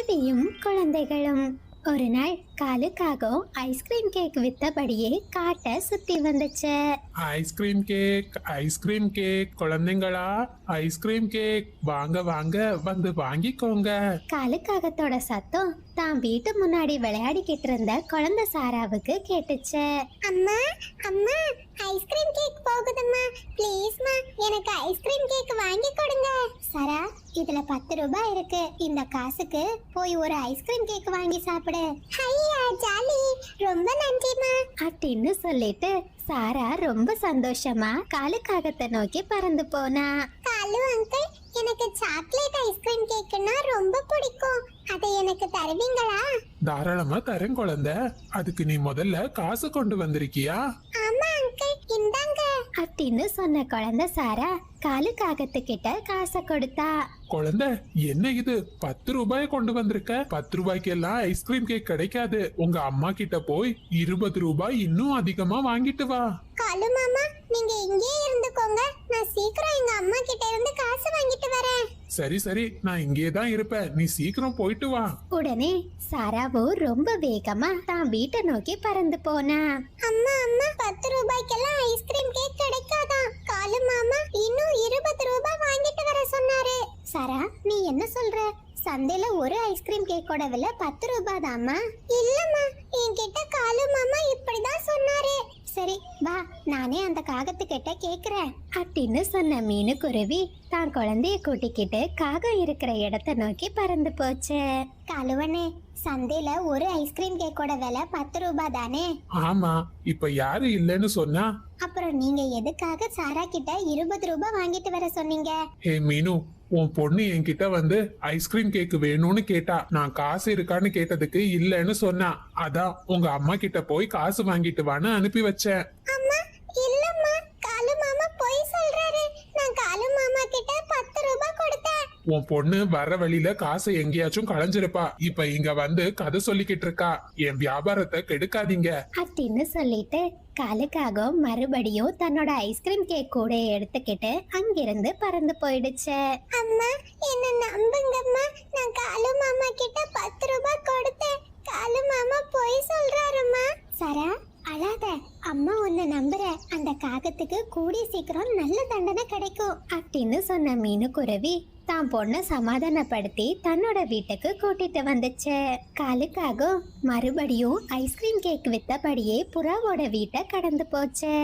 குருவியும் குழந்தைகளும். ஒரு நாள் காலுக்காகவும் ஐஸ்கிரீம் கேக் வித்தபடியே காட்டை சுத்தி வந்துச்சு. ஐஸ்கிரீம் கேக், ஐஸ்கிரீம் கேக், குழந்தைங்களா ஐஸ்கிரீம் கேக் வாங்க வாங்க வந்து வாங்கிக்கோங்க. காலுக்காகத்தோட சத்தம் தான் வீட்டு முன்னாடி விளையாடிக்கிட்டு இருந்த குழந்தை சாராவுக்கு கேட்டுச்சு. அம்மா அம்மா, ஐஸ்கிரீம் கேக் போகுதும்மா, ப்ளீஸ்மா எனக்கு ஐஸ்கிரீம் கேக் வாங்கி கொடுங்க. சாரா, இதுல 10 ரூபாய் இருக்கு, இந்த காசுக்கு போய் ஒரு ஐஸ்கிரீம் கேக் வாங்கி சாப்பிடு. ஐயா ஜாலி, ரொம்ப நன்றிமா அப்படின்னு சொல்லிட்டு சாரா ரொம்ப சந்தோஷமா காலுக்காகத்தை நோக்கி பறந்து போனா. காலு அங்கிள், எனக்கு சாக்லேட் ஐஸ்கிரீம் கேக்குன்னா ரொம்ப பிடிக்கும், அதை எனக்கு தருவீங்களா? தாராளமா தரேன் குழந்தை. அதுக்கு நீ முதல்ல காசு கொண்டு வந்திருக்கியா? ஆமா அங்கிள், இந்தாங்க அப்படின்னு சொன்ன குழந்தை சாரா காலுக்காகத்துக்கிட்ட காசை கொடுத்தா. குழந்தை, என்ன இது 10 ரூபாய் கொண்டு வந்திருக்க? 10 ரூபாய்க்கு எல்லாம் ஐஸ்கிரீம் கேக் கிடைக்காது. உங்க அம்மா கிட்ட போய் 20 ரூபாய் இன்னும் அதிகமா வாங்கிட்டு வா. காலு மாமா, நீங்க இங்கே இருந்துக்கோங்க, நான் சீக்கிரம் எங்க அம்மா கிட்ட இருந்து காசு வாங்கிட்டு வரேன். சரி சரி, நான் இங்கே தான் இருப்பேன், நீ சீக்கிரம் போயிட்டு வா. உடனே சாராவோ ரொம்ப வேகமா தான் வீட்டை நோக்கி பறந்து போனா. அம்மா அம்மா, 10 ரூபாய்க்கெல்லாம் ஐஸ்கிரீம் கேக் கிடைக்காதா? காலு மாமா இன்னும் 20 ரூபாய் வாங்கிட்டு வர சொன்னாரு. சாரா, நீ என்ன சொல்ற? சந்தையில ஒரு ஐஸ்கிரீம் கேக்கோட விலை 10 ரூபாய் தாமா? இல்லம்மா, என்கிட்ட காலு மாமா இப்படிதான் சொன்னாரு. சரி வா, நானே அந்த காகத்துக்கிட்ட கேக்குறேன் அப்படின்னு சொன்ன மீனுக்குருவி தான் குழந்தைய கூட்டிக்கிட்டு காகம் இருக்கிற இடத்த நோக்கி பறந்து போச்சு. கழுவனே, சந்தையில ஒரு ஐஸ்கிரீம் கேக்கோட விலை 10 ரூபாய் தானே? ஆமா, இப்ப யாரு இல்லைன்னு சொன்னா? அப்புறம் நீங்க எதுக்காக சாரா கிட்ட 20 ரூபாய் வாங்கிட்டு வர சொன்னீங்க? ஹே மீனு, உன் பொண்ணு என்கிட்ட வந்து ஐஸ்கிரீம் கேக் வேணும்னு கேட்டா. நான் காசு இருக்கான்னு கேட்டதுக்கு இல்லன்னு சொன்னா. அதான் உங்க அம்மா கிட்ட போய் காசு வாங்கிட்டு வான்னு அனுப்பி வச்சேன். அம்மா இல்லம்மா, காலு மாமா பொய் சொல்றாரு, நான் காலு மாமா கிட்ட 10 ரூபாய் கொடுத்தேன். உன் பொண்ணு வர வழியில காசை எங்கேயாச்சும் களைஞ்சிருப்பா. இப்ப இங்க வந்து கதை சொல்லிக்கிட்டு இருக்கா. என் வியாபாரத்தை கெடுக்காதீங்க அப்படின்னு சொல்லிட்டு காலுக்காக மறுபடியும் தன்னோட ஐஸ்கிரீம் கேக் கூட எடுத்துக்கிட்டு அங்கிருந்து பறந்து போயிடுச்சு. அம்மா என்ன நம்புங்கம்மா, நான் காலு மாமா கிட்ட 10 ரூபாய் கொடுத்தேன், காலு மாமா பொய் சொல்றாருமா. சரா அழாத, அம்மா உன்னை நம்புற, அந்த காகத்துக்கு கூடிய சீக்கிரம் நல்ல தண்டனை கிடைக்கும் அப்படின்னு சொன்ன மீனுக்குருவி தான் பொண்ணை சமாதானப்படுத்தி தன்னோட வீட்டுக்கு கூட்டிட்டு வந்துச்சு. காலுக்காக மறுபடியும் ஐஸ்கிரீம் கேக் வித்தபடியே புறாவோட வீட்டை கடந்து போச்சு.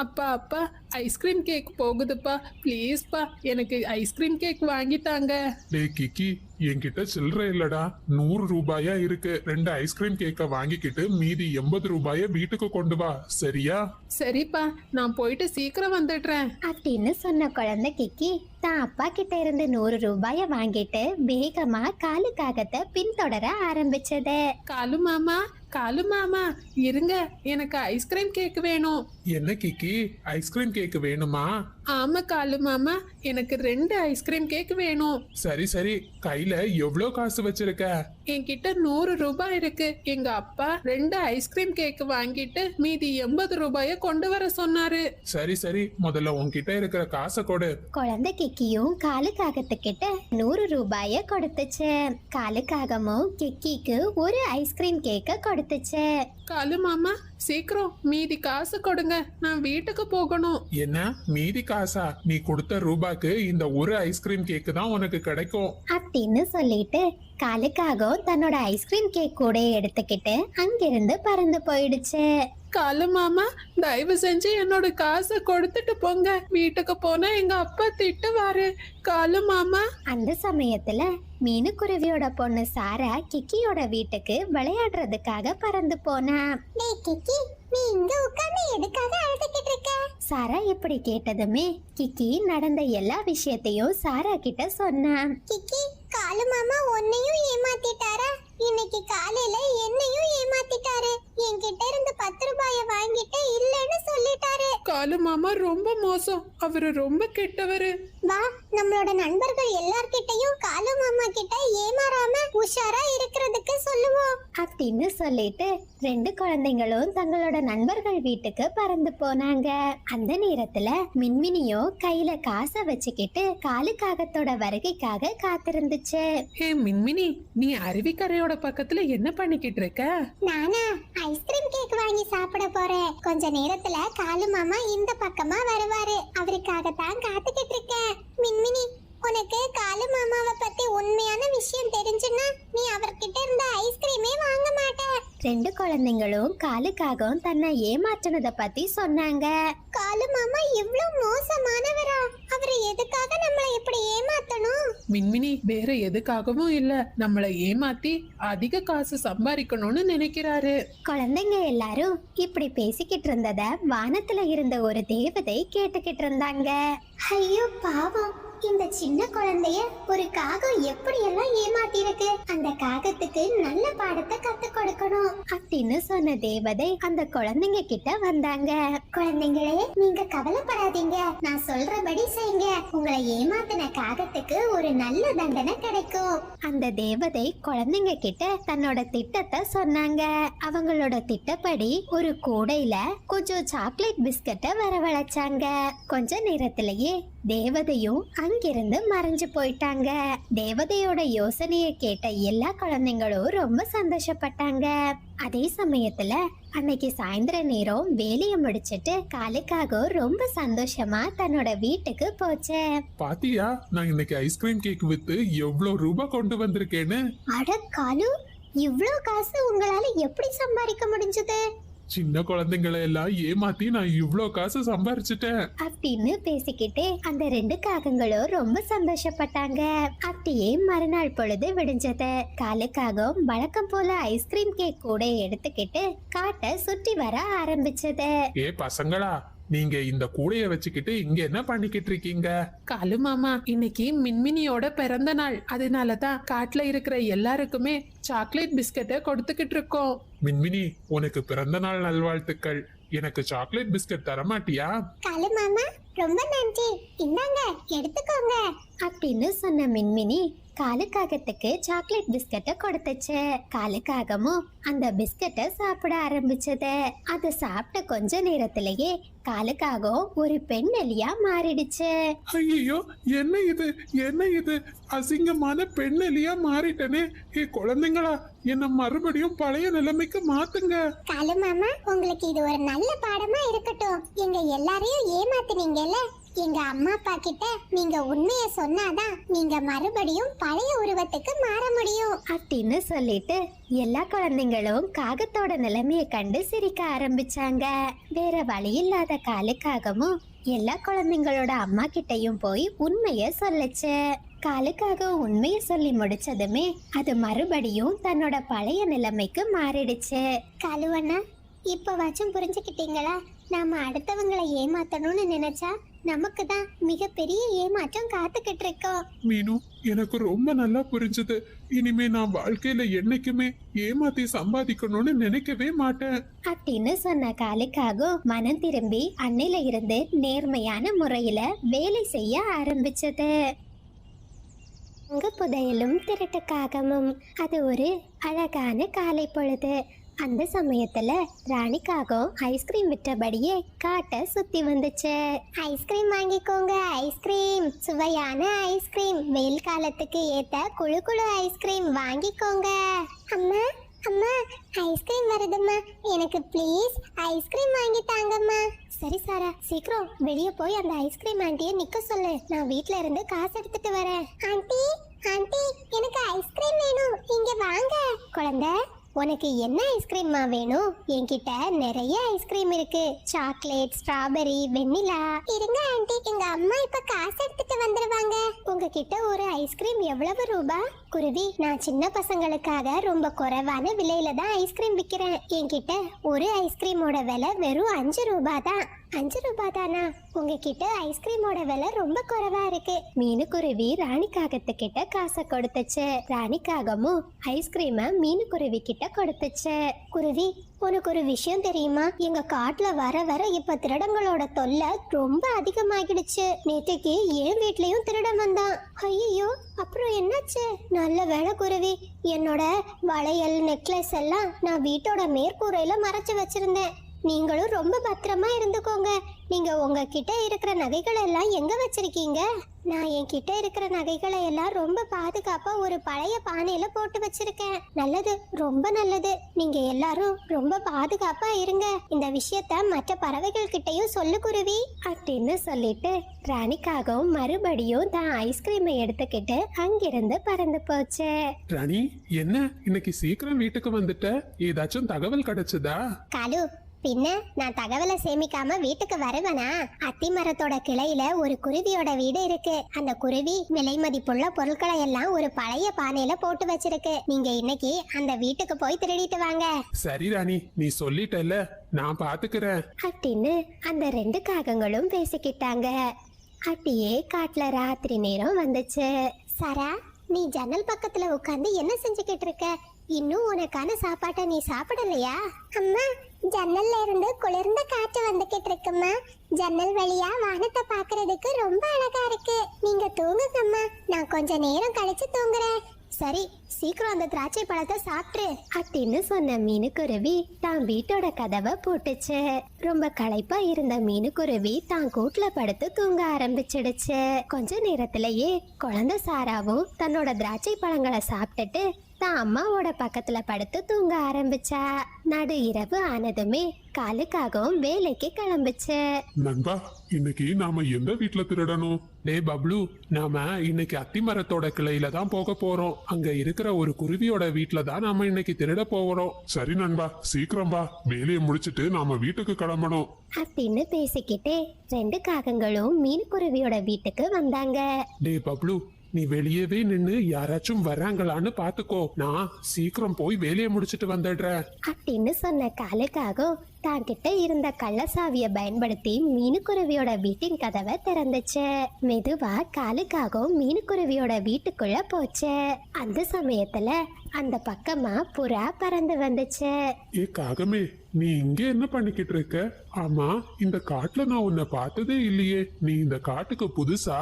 அப்பா அப்பா, ஐஸ்கிரீம் கேக் போகுதுப்பா, ப்ளீஸ்ப்பா எனக்கு ஐஸ்கிரீம் கேக் வாங்கிட்டாங்க. டேய் கிக்கி, என்கிட்ட சில்லறை இல்லடா. 100 ரூபாயா இருக்கு. 2 ஐஸ்கிரீம் கேக்க வாங்கிக்கிட்டு மீதி 80 ரூபாய வீட்டுக்கு கொண்டு வா, சரியா? சரிப்பா, நான் போயிட்டு சீக்கிரம் வந்துடுறேன் அப்படின்னு சொன்ன குழந்தை கிக்கி தான் அப்பா கிட்ட இருந்து 100 ரூபாய வாங்கிட்டு வேகமா காலுக்காகத்தை பின்தொடர ஆரம்பிச்சது. காலு மாமா, காலு மாமா இருங்க, எனக்கு ஐஸ்கிரீம் கேக் வேணும். என்ன கிக்கி, ஐஸ்கிரீம் கேக் வேணுமா? ஆமா காலு மாமா, எனக்கு 2 ஐஸ்கிரீம் கேக் வேணும். சரி சரி, கையில எவ்வளவு காசு வச்சிருக்க? என்கிட்ட 100 ரூபாய் இருக்கு. எங்க அப்பா 2 ஐஸ்கிரீம் கேக் வாங்கிட்டு மீதி 80 ரூபாய கொண்டு வர சொன்னாரு. சரி சரி, முதல்ல உன்கிட்ட இருக்கிற காசை கொடு. குழந்தை கிக்கியும் காலுக்காகத்துக்கிட்ட 100 ரூபாய கொடுத்துச்சு. காலுக்காகமும் கிக்கிக்கு ஒரு ஐஸ்கிரீம் கேக்க கொடுத்துச்சு. காலு மாமா சீக்கிரம் மீதி காசு கொடுங்க, நான் வீட்டுக்கு போகணும். என்ன மீதி காசா? நீ கொடுத்த ரூபாய்க்கு இந்த ஒரு ஐஸ்கிரீம் கேக்கு தான் உனக்கு கிடைக்கும் அப்படின்னு சொல்லிட்டு காலுக்காகவும் தன்னோட ஐஸ்கிரீம் கேக் கூட எடுத்துக்கிட்டு அங்கிருந்து பறந்து போயிடுச்சு. காலு மாமா தயவு செஞ்சு என்னோட காசை கொடுத்துட்டு போங்க, வீட்டுக்கு போனா எங்க அப்பா திட்டுவாரு. காலு மாமா. அந்த சமயத்துல மீனுக்குருவியோட பொண்ணு சாரா கிக்கியோட வீட்டுக்கு விளையாடுறதுக்காக பறந்து போனா. கிக்கி, நீ இங்க உட்கார்ந்து எதுக்காக அழுதுகிட்டு இருக்க? சாரா இப்படி கேட்டதுமே கிக்கி நடந்த எல்லா விஷயத்தையும் சாரா கிட்ட சொன்னா. கிக்கி, காலு மாமா உன்னையும் ஏமாத்திட்டாரா? இன்னைக்கு காலையில என்னையும் ஏமாத்திட்டாரு. என்கிட்ட இருந்து 10 ரூபாய வாங்கிட்டு இல்லன்னு சொல்லிட்டாரு. காலு மாமா ரொம்ப மோசம், அவரு ரொம்ப கெட்டவரு. வா, நம்மளோட நண்பர்கள் எல்லார்கிட்டயும் காலு மாமா கிட்ட ஏமாறாம உஷாரா இருக்கிறதுக்கு சொல்லுவோம் அப்படின்னு சொல்லிட்டு ரெண்டு குழந்தைங்களும் தங்களோட நண்பர்கள் வீட்டுக்கு பறந்து போனாங்க. அந்த நேரத்துல மின்மினியோ கையில காசை வச்சுக்கிட்டு காலுக்காகத்தோட வருகைக்காக காத்திருந்துச்சு. ஹே மின்மினி, நீ அருவிக்கரையோட பக்கத்துல என்ன பண்ணிக்கிட்டு இருக்க? நானா ஐஸ்கிரீம் கேக் வாங்கி சாப்பிட போறேன். கொஞ்ச நேரத்துல காலு மாமா இந்த பக்கமா வருவாரு. அவருக்காகத்தான் காத்துக்கிட்டு இருக்கேன். மின்மினி, உனக்கு காலு மாமாவை பத்தி உண்மையான விஷயம் தெரிஞ்சுன்னா நீ அவர்கிட்ட இருந்த ஐஸ்கிரீமே வாங்க மாட்ட. ரெண்டு குழந்தைங்களும் காலுக்காகவும் தன்னை ஏமாற்றினத பத்தி சொன்னாங்க. காலு மாமா இவ்ளோ மோசமானவரா? அவரை எதுக்காக நம்மளை இப்படி ஏமாத்தணும்? மின்மினி, வேற எதுக்காகவும் இல்ல, நம்மள ஏமாத்தி அதிக காசு சம்பாதிக்கணும்னு நினைக்கிறாரு. குழந்தைங்க எல்லாரும் இப்படி பேசிக்கிட்டு இருந்தத வானத்துல இருந்த ஒரு தேவதை கேட்டுக்கிட்டு இருந்தாங்க. ஐயோ பாவம், இந்த சின்ன குழந்தைய ஒரு காகம் எப்படி எல்லாம் ஏமாத்தி இருக்கு. அந்த காகத்துக்கு நல்ல பாடத்தை கத்து கொடுக்கணும் அப்படின்னு சொன்ன தேவதை அந்த குழந்தைங்க கிட்ட வந்தாங்க. குழந்தைங்களே, நீங்க கவலைப்படாதீங்க, நான் சொல்றபடி செய்யுங்க. உங்களை ஏமாத்தின காகத்துக்கு ஒரு நல்ல தண்டனை கிடைக்கும். அந்த தேவதை குழந்தைங்க கிட்ட தன்னோட திட்டத்தை சொன்னாங்க. அவங்களோட திட்டப்படி ஒரு கூடையில கொஞ்சம் சாக்லேட் பிஸ்கட்டை வரவழைச்சாங்க. கொஞ்ச நேரத்திலேயே தேவதையும் அங்கிருந்து மறைஞ்சு போயிட்டாங்க. தேவதையோட யோசனையை கேட்ட எல்லா குழந்தைங்களும் ரொம்ப சந்தோஷப்பட்டாங்க. அதே சமயத்துல அன்னைக்கு சாயந்தர நேரம் வேலையை முடிச்சிட்டு காலுக்காக ரொம்ப சந்தோஷமா தன்னோட வீட்டுக்கு போச்சு. பாத்தியா, நான் இன்னைக்கு ஐஸ்கிரீம் கேக் வித்து எவ்வளவு ரூபாய் கொண்டு வந்திருக்கேன்னு. அட காலு, இவ்ளோ காசு உங்களால எப்படி சம்பாதிக்க முடிஞ்சது? சின்ன குழந்தைங்களை எல்லாம் ஏமாத்தி நான் இவ்ளோ காசு சம்பாரிச்சிட்டேன் அப்படின்னு பேசிக்கிட்டே அந்த ரெண்டு காகங்களும் ரொம்ப சந்தோஷப்பட்டாங்க. அப்படியே மறுநாள் பொழுது விடிஞ்சது. காலுக்காகவும் வழக்கம் போல ஐஸ்கிரீம் கேக் கூட எடுத்துக்கிட்டு காட்டை சுற்றி வர ஆரம்பிச்சது. ஏ பசங்களா, நீங்க இந்த கூடைய வச்சுக்கிட்டு இங்க என்ன பண்ணிக்கிட்டு இருக்கீங்க? காலு மாமா, இன்னைக்கு மின்மினியோட பிறந்த நாள், அதனாலதான் காட்டுல இருக்கிற எல்லாருக்குமே சாக்லேட் பிஸ்கட்டை கொடுத்துக்கிட்டு இருக்கோம். மின்மினி, உனக்கு பிறந்த நாள் நல்வாழ்த்துக்கள். எனக்கு சாக்லேட் பிஸ்கட் தரமாட்டியா? காலு மாமா, ரொம்ப நன்றி, இந்தாங்க எடுத்துக்கோங்க அப்படின்னு சொன்ன மின்மினி காலுக்காகத்துக்கு சாக்லேட் பிஸ்கட்டை கொடுத்துச்சு. காலுக்காகமும் அந்த பிஸ்கட்டை சாப்பிட ஆரம்பிச்சது. அதை சாப்பிட்ட கொஞ்ச நேரத்திலேயே காலுக்காகவும் ஒரு பெண் எலியா மாறிடுச்சு. ஐயோ, என்ன இது, என்ன இது, அசிங்கமான பெண் எலியா மாறிட்டனே. ஏ குழந்தைங்களா, என்ன மறுபடியும் பழைய நிலைமைக்கு மாத்துங்க. காலு மாமா, உங்களுக்கு இது ஒரு நல்ல பாடமா இருக்கட்டும். எங்க எல்லாரையும் ஏமாத்துனீங்கல்ல, எங்க அம்மா அப்பா கிட்ட நீங்க உண்மைய சொன்னாதான் நீங்க மறுபடியும் பழைய உருவத்துக்கு மாற முடியும் அப்படின்னு சொல்லிட்டு எல்லா குழந்தைங்களும் காகத்தோட நிலைமைய கண்டு சிரிக்க ஆரம்பிச்சாங்க. வேற வழி இல்லாத காலுக்காகவும் எல்லா குழந்தைங்களோட அம்மா கிட்டயும் போய் உண்மைய சொல்லுச்சு. காலுக்காக உண்மைய சொல்லி முடிச்சதுமே அது மறுபடியும் தன்னோட பழைய நிலைமைக்கு மாறிடுச்சு. காலுவண்ணா, இப்பவாச்சும் புரிஞ்சுக்கிட்டீங்களா? நாம அடுத்தவங்களை ஏமாத்தணும்னு நினைச்சா நமக்கு தான் மிகப்பெரிய ஏமாற்றம் காத்துக்கிட்டு இருக்கோம். மீனு, எனக்கு ரொம்ப நல்லா புரிஞ்சது. இனிமே நான் வாழ்க்கையில என்னைக்குமே ஏமாத்தி சம்பாதிக்கணும்னு நினைக்கவே மாட்டேன் அப்படின்னு சொன்ன காலுக்காக மனம் திரும்பி அன்னையில இருந்து நேர்மையான முறையில வேலை செய்ய ஆரம்பிச்சது. புதையலும் திருட்டுக்காகமும். அது ஒரு அழகான காலை பொழுது. அந்த சமயத்துல ராணிக்காகவும் ஐஸ்கிரீம் விற்றபடியே காட்டை சுத்தி வந்துச்சு. ஐஸ்கிரீம் வாங்கிக்கோங்க, ஐஸ்கிரீம், சுவையான ஐஸ்கிரீம், வெயில் காலத்துக்கு ஏத்த குழு குழு ஐஸ்கிரீம் வாங்கிக்கோங்க. அம்மா அம்மா, ஐஸ்கிரீம் வருதும்மா, எனக்கு ப்ளீஸ் ஐஸ்கிரீம் வாங்கி தாங்கம்மா. சரி சாரா, சீக்கிரம் வெளியே போய் அந்த ஐஸ்கிரீம் ஆண்டியை நிக்க சொல்லு. நான் வீட்ல இருந்து காசு எடுத்துட்டு வரேன். ஆண்டி ஆண்டி, எனக்கு ஐஸ்கிரீம் வேணும், இங்க வாங்க. குழந்தை, உனக்கு என்ன ஐஸ்கிரீம்மா வேணும்? என்கிட்ட நிறைய ஐஸ்கிரீம் இருக்கு. சாக்லேட், ஸ்ட்ராபெரி, வெண்ணிலா. இருங்க ஆண்டி, எங்க அம்மா இப்ப காசு எடுத்துட்டு வந்துருவாங்க. உங்ககிட்ட ஒரு ஐஸ்கிரீம் எவ்வளவு ரூபா? குருவி, நான் சின்ன பசங்களுக்காக ரொம்ப குறைவான விலையில தான் ஐஸ்கிரீம் விக்கிறேன். என்கிட்ட ஒரு ஐஸ்கிரீமோட விலை வெறும் 5 ரூபா தான். 5 ரூபா தானா? உங்ககிட்ட ஐஸ்கிரீமோட விலை ரொம்ப குறைவா இருக்கு. மீனுக்குருவி ராணிக்காகத்து கிட்ட காசை கொடுத்துச்சு. ராணிக்காகமும் ஐஸ்கிரீம மீனுக்குருவி கிட்ட கொடுத்துச்சு. குருவி, உனக்கு ஒரு விஷயம் தெரியுமா? எங்க காட்டுல வர வர இப்ப திருடங்களோட தொல்லை ரொம்ப அதிகமாகிடுச்சு. நேற்றுக்கு என் வீட்லயும் திருடன் வந்தான். ஐயோ, அப்புறம் என்னாச்சு? நல்ல வேளை குருவி, என்னோட வளையல் நெக்லஸ் எல்லாம் நான் வீட்டோட மேற்கூரையில மறைச்சு வச்சிருந்தேன். நீங்களும் ரொம்ப பத்திரமா இருந்துக்கோங்க. நீங்க உங்ககிட்ட இருக்கிற நகைகளை எல்லாம் எங்க வச்சிருக்கீங்க? நான் என்கிட்ட இருக்கிற நகைகளை எல்லாம் ரொம்ப பாதுகாப்பா ஒரு பழைய பானையில போட்டு வச்சிருக்கேன். நல்லது, ரொம்ப நல்லது. நீங்க எல்லாரும் ரொம்ப பாதுகாப்பா இருங்க. இந்த விஷயத்த மற்ற பறவைகள் கிட்டயும் சொல்லு குருவி அப்படின்னு சொல்லிட்டு ராணிக்காகவும் மறுபடியும் தான் ஐஸ்கிரீமை எடுத்துக்கிட்டு அங்கிருந்து பறந்து போச்சு. ராணி, என்ன இன்னைக்கு சீக்கிரம் வீட்டுக்கு வந்துட்ட? ஏதாச்சும் தகவல் கிடைச்சதா? காலு, பின்ன நான் தகவலை சேமிக்காம வீட்டுக்கு வருவனா? அத்தி மரத்தோட கிளையில ஒரு குருவியோட வீடு இருக்கு. அந்த குருவி விலை மதிப்புள்ள பொருட்களை எல்லாம் ஒரு பழைய பானையில போட்டு வச்சிருக்கு. நீங்க இன்னைக்கு அந்த வீட்டுக்கு போய் திருடிட்டு வாங்க. சரி ராணி, நீ சொல்லிட்டல, நான் பாத்துக்கிறேன் அப்படின்னு அந்த 2 காகங்களும் பேசிக்கிட்டாங்க. அப்படியே காட்டுல ராத்திரி நேரம் வந்துச்சு. சரா, நீ ஜன்னல் பக்கத்துல உட்கார்ந்து என்ன செஞ்சுக்கிட்டு இருக்க? இன்னும் உனக்கான சாப்பாட்டை நீ சாப்பிடலையா? அம்மா, ஜன்னல்ல இருந்து குளிர்ந்த காற்று வந்துகிட்டு இருக்குமா. ஜன்னல் வழியா வானத்தை பாக்குறதுக்கு ரொம்ப அழகா இருக்கு. நீங்க தூங்குங்கம்மா, நான் கொஞ்ச நேரம் கழிச்சு தூங்குறேன். சரி, சீக்கிரம் அந்த திராட்சை பழத்தை சாப்பிட்டு அப்படின்னு சொன்ன மீனுக்குருவி தான் வீட்டோட கதவை போட்டுச்சு. ரொம்ப களைப்பா இருந்த மீனுக்குருவி தான் கூட்டுல படுத்து தூங்க ஆரம்பிச்சிடுச்சு. கொஞ்ச நேரத்திலேயே குழந்தை சாராவும் தன்னோட திராட்சை பழங்களை சாப்பிட்டுட்டு தான் அம்மாவோட பக்கத்துல படுத்து தூங்க ஆரம்பிச்சா. நடு இரவு ஆனதுமே காலுக்காகவும் வேலைக்கு கிளம்பிச்சு. நண்பா, இன்னைக்கு நாம எந்த வீட்ல திருடணும்? டே பப்ளு, நாம இன்னைக்கு அத்தி மரத்தோட கிளையில தான் போக போறோம். அங்க இருக்கிற ஒரு குருவியோட வீட்ல தான் நாம இன்னைக்கு திருட போறோம். சரி நண்பா, சீக்கிரம் வா, வேலையை முடிச்சிட்டு நாம வீட்டுக்கு கிளம்பணும் அப்படின்னு பேசிக்கிட்டே 2 காகங்களும் மீன்குருவியோட வீட்டுக்கு வந்தாங்க. டே பப்ளு, நீ வெளியவே நின்னு யாராச்சும் வர்றாங்களான்னு பாத்துக்கோ. நான் சீக்கிரம் போய் வேலையை முடிச்சிட்டு வந்துடுறேன் அப்படின்னு சொன்ன காலுக்காகவும் தான் கிட்ட இருந்த கள்ளசாவிய பயன்படுத்தி மீனுக்குருவியோட வீட்டின் கதவை திறந்துச்சு. மெதுவா காலுக்காகவும் மீனுக்குருவியோட வீட்டுக்குள்ள போச்சு. அந்த சமயத்துல அந்த பக்கமா புறா பறந்து வந்துச்சு. ஏ காகமே, நீ இங்க என்ன பண்ணிக்கிட்டு இருக்க? ஆமா, இந்த காட்டுல நான் உன்னை பார்த்ததே இல்லையே. நீ இந்த காட்டுக்கு புதுசா?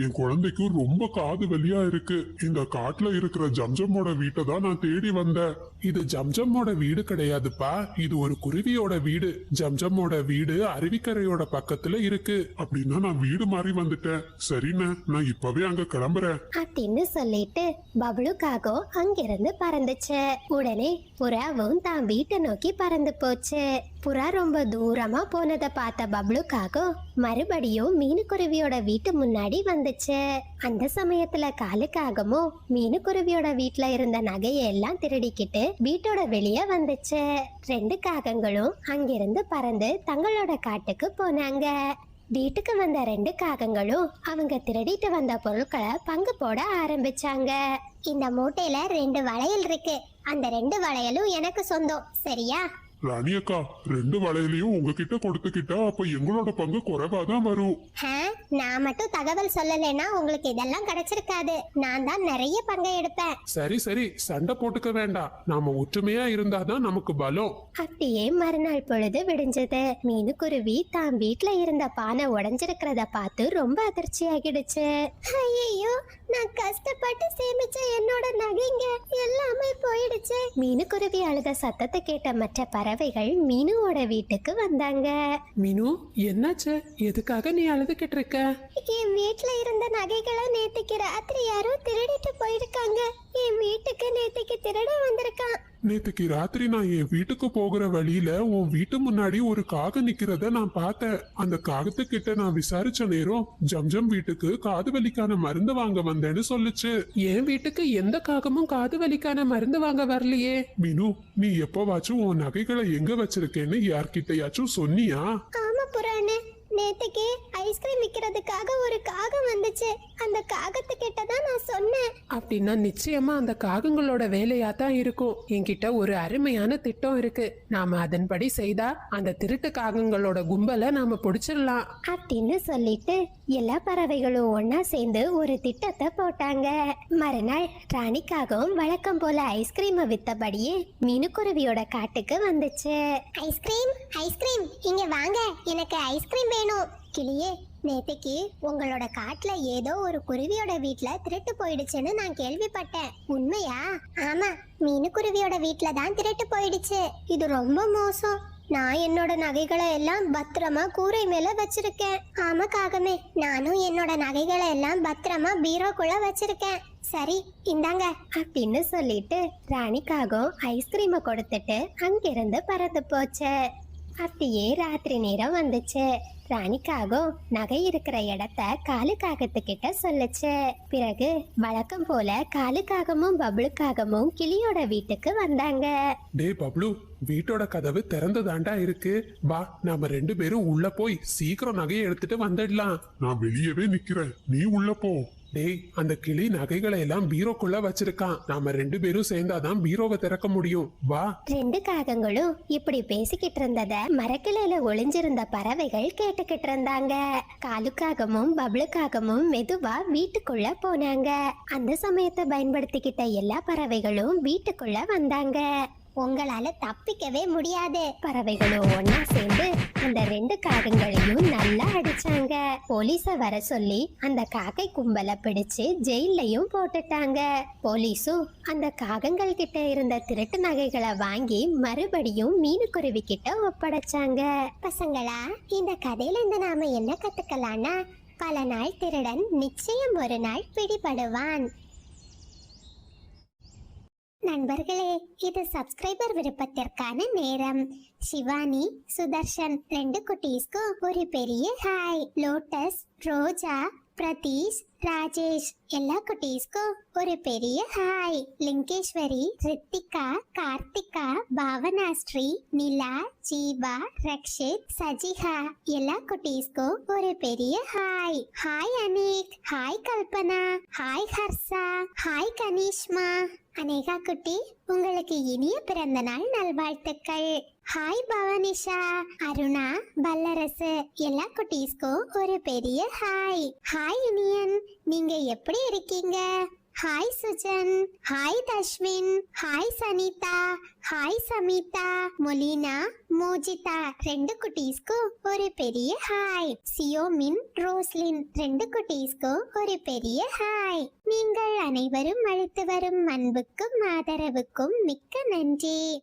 என் குழந்தைக்கு ரொம்ப காது வலியா இருக்கு. இந்த காட்டுல இருக்கிற ஜம்ஜம்மோட வீட்டை தான் நான் தேடி வந்தேன். இது ஜம்ஜம்மோட வீடு கிடையாதுப்பா, இது ஒரு குருவியோட வீடு. ஜம்ஜம்மோட வீடு அருவிக்கரையோட பக்கத்துல இருக்கு. அப்படின்னா நான் வீடு மாறி வந்துட்டேன். சரிண்ணே, நான் இப்பவே அங்க கிளம்புறேன் அப்படின்னு சொல்லிட்டு பப்ளுக்காகவும் அங்கிருந்து பறந்துச்சு. உடனே புறாவும் தான் வீட்டை நோக்கி பறந்து போச்சு. புறா ரொம்ப தூரமா போனதை பார்த்த பப்ளுக்காகவும் மறுபடியும் மீனுக்குருவியோட வீட்டு முன்னாடி வந்துச்சு. அந்த சமயத்துல காலுக்காகவும் மீனுக்குருவியோட வீட்டுல இருந்த நகையை எல்லாம் திருடிக்கிட்டு வீட்டோட வெளியே வந்துச்சு. 2 காகங்களும் அங்கிருந்து பறந்து தங்களோட காட்டுக்கு போனாங்க. வீட்டுக்கு வந்த 2 காகங்களும் அவங்க திருடிட்டு வந்த பொருட்களை பங்கு போட ஆரம்பிச்சாங்க. இந்த மூட்டையில 2 வளையல் இருக்கு. அந்த 2 வளையலும் எனக்கு சொந்தம், சரியா? ராணி அக்கா, 2 வளையலையும் உங்ககிட்ட கொடுத்துக்கிட்டா அப்ப எங்களோட பங்கு குறைவாதான் வரும். நான் மட்டும் தகவல் சொல்லலைன்னா உங்களுக்கு இதெல்லாம் கிடைச்சிருக்காது. நான் தான் நிறைய பங்கை எடுப்பேன். சரி சரி, சண்டை போட்டுக்க வேண்டாம். நாம ஒற்றுமையா இருந்தாதான் நமக்கு பலம். அப்படியே மறுநாள் பொழுது விடிஞ்சது. மீனுக்குருவி தான் வீட்டுல இருந்த பானை உடைஞ்சிருக்கிறத பார்த்து ரொம்ப அதிர்ச்சி ஆகிடுச்சு. ஐயோ, நான் கஷ்டப்பட்டு சேமிச்ச என்னோட நகைங்க எல்லாமே போயிடுச்சு. மீனுக்குருவி அழுத சத்தத்தை கேட்ட மற்ற பறவைகள் மீனுவோட வீட்டுக்கு வந்தாங்க. மீனு, என்னாச்சு? எதுக்காக நீ அழுதுகிட்டு இருக்க? என் வீட்டுல இருந்த நகைகளை நேத்துக்கு ராத்திரி யாரோ திருடிட்டு போயிருக்காங்க. என் வீட்டுக்கு நேத்துக்கு திருட வந்திருக்கான். நேத்துக்கு ராத்திரி நான் என் வீட்டுக்கு போகிற வழியில உன் வீட்டு முன்னாடி ஒரு காகம் நிக்கிறத நான் பார்த்தேன். அந்த காகத்துக்கிட்ட நான் விசாரிச்ச நேரம் ஜம்ஜம் வீட்டுக்கு காது வலிக்கான மருந்து வாங்க வந்தேன்னு சொல்லுச்சு. என் வீட்டுக்கு எந்த காகமும் காது வலிக்கான மருந்து வாங்க வரலையே. மீனு, நீ எப்பவாச்சும் உன் நகைகளை எங்க வச்சிருக்கேன்னு யார்கிட்டயாச்சும் சொன்னியா? ஆமா புறானு, நேத்துக்கு ஐஸ்கிரீம் விக்கிறதுக்காக ஒரு காகம் வந்துச்சு. அந்த காகத்துக்கிட்ட தான் நான் சொன்னேன். அப்படின்னா நிச்சயமா அந்த காகங்களோட வேலையா தான் இருக்கும். என்கிட்ட ஒரு அருமையான திட்டம் இருக்கு. நாம அதன்படி செய்தா அந்த திருட்டு காகங்களோட கும்பலை நாம பிடிச்சிடலாம் அப்படின்னு சொல்லிட்டு எல்லா பறவைகளும் ஒன்னா சேர்ந்து ஒரு திட்டத்தை போட்டாங்க. மறுநாள் ராணிக்காகவும் வழக்கம் போல ஐஸ்கிரீமை வித்தபடியே மீனுக்குருவியோட காட்டுக்கு வந்துச்சு. ஐஸ்கிரீம் ஐஸ்கிரீம் இங்க வாங்க, எனக்கு ஐஸ்கிரீம் வேணும். கிளியே, நேத்திக்கு உங்களோட காட்டுல ஏதோ ஒரு குருவியோட வீட்ல திருட்டு போயிடுச்சுன்னு நான் கேள்விப்பட்டேன். உண்மையா? ஆமா, மீனுக்குருவியோட வீட்ல தான் திருட்டு போயிடுச்சு. இது ரொம்ப மோசம். நான் என்னோட நகைகளை எல்லாம் பத்திரமா கூரை மேல வச்சிருக்கேன். ஆமா காகமே, நானும் என்னோட நகைகளை எல்லாம் பத்திரமா பீரோக்குள்ள வச்சிருக்கேன். சரி இந்தாங்க அப்படின்னு சொல்லிட்டு ராணிக்காகவும் ஐஸ்கிரீமை கொடுத்துட்டு அங்கிருந்து பறந்து போச்சு. அப்படியே ராத்திரி நேரம் வந்துச்சு. ராணிக்காகவும் நகை இருக்கிற இடத்த காலுக்காகத்துக்கிட்ட சொல்லுச்சு. பிறகு வழக்கம் போல காலுக்காகமும் பப்ளுக்காகமும் கிளியோட வீட்டுக்கு வந்தாங்க. டே பப்ளு, வீட்டோட கதவு திறந்துதாண்டா இருக்கு. வா, நாம 2 பேரும் உள்ள போய் சீக்கிரம் நகையை எடுத்துட்டு வந்துடலாம். நான் வெளியவே நிக்கிறேன், நீ உள்ள போ. டேய், அந்த கிளி நகைகளை எல்லாம் பீரோக்குள்ள வச்சிருக்கான். நாம 2 பேரும் சேர்ந்தாதான் பீரோவை திறக்க முடியும். வா. 2 காகங்களும் இப்படி பேசிக்கிட்டு இருந்தத மரக்கிளையில ஒளிஞ்சிருந்த பறவைகள் கேட்டுக்கிட்டு இருந்தாங்க. காலுக்காகமும் பப்ளுக்காகமும் மெதுவா வீட்டுக்குள்ள போனாங்க. அந்த சமயத்தை பயன்படுத்திக்கிட்ட எல்லா பறவைகளும் வீட்டுக்குள்ள வந்தாங்க. உங்களால தப்பிக்கவே முடியாது. பறவைகளும் ஒன்னா சேர்ந்து அந்த 2 காகங்களையும் நல்லா அடிச்சாங்க. போலீஸ வர சொல்லி அந்த காக்கை கும்பலை பிடிச்சு ஜெயிலையும் போட்டுட்டாங்க. போலீஸும் அந்த காகங்கள் கிட்ட இருந்த திருட்டு நகைகளை வாங்கி மறுபடியும் மீனுக்குருவி கிட்ட ஒப்படைச்சாங்க. பசங்களா, இந்த கதையில இருந்து நாம என்ன கத்துக்கலாம்னா, பல நாள் திருடன் நிச்சயம் ஒரு நாள் பிடிபடுவான். நண்பர்களே, இது சப்ஸ்கிரைபர் விருப்பத்திற்கான நேரம். சிவானி, சுதர்ஷன் 2 குட்டீஸ்க்கு ஒரு பெரிய ஹாய். லோட்டஸ், ரோஜா, பிரதீஷ், ராஜேஷ் எல்லா குட்டீஸ்க்கும் ஒரு பெரிய ஹாய். லிங்கேஸ்வரி, ரித்திகா, கார்த்திகா, பாவனாஸ்ரீ, நிலா, ஜீவா, ரக்ஷித், சஜிஹா எல்லா குட்டீஸ்க்கும் ஒரு பெரிய hi. Hi Anik, hi Kalpana, hi Harsha, hi Kanishma. Aneka குட்டி, உங்களுக்கு இனிய பிறந்த நாள் நல்வாழ்த்துக்கள். ஹாய் பவானிஷா, அருணா, வல்லரசு எல்லா குட்டீஸ்க்கும் ஒரு பெரிய ஹாய். ஹாய் இனியன், நீங்க எப்படி இருக்கீங்க? Hi Sujan, hi Dhashwin, hi Sanitha, hi Samitha, Molina, Mojitha 2 குட்டீஸ்க்கு ஒரு பெரிய ஹாய். சியோமின், ரோஸ்லின் 2 குட்டீஸ்க்கு ஒரு பெரிய ஹாய். நீங்கள் அனைவரும் அளித்து வரும் அன்புக்கும் ஆதரவுக்கும் மிக்க நன்றி.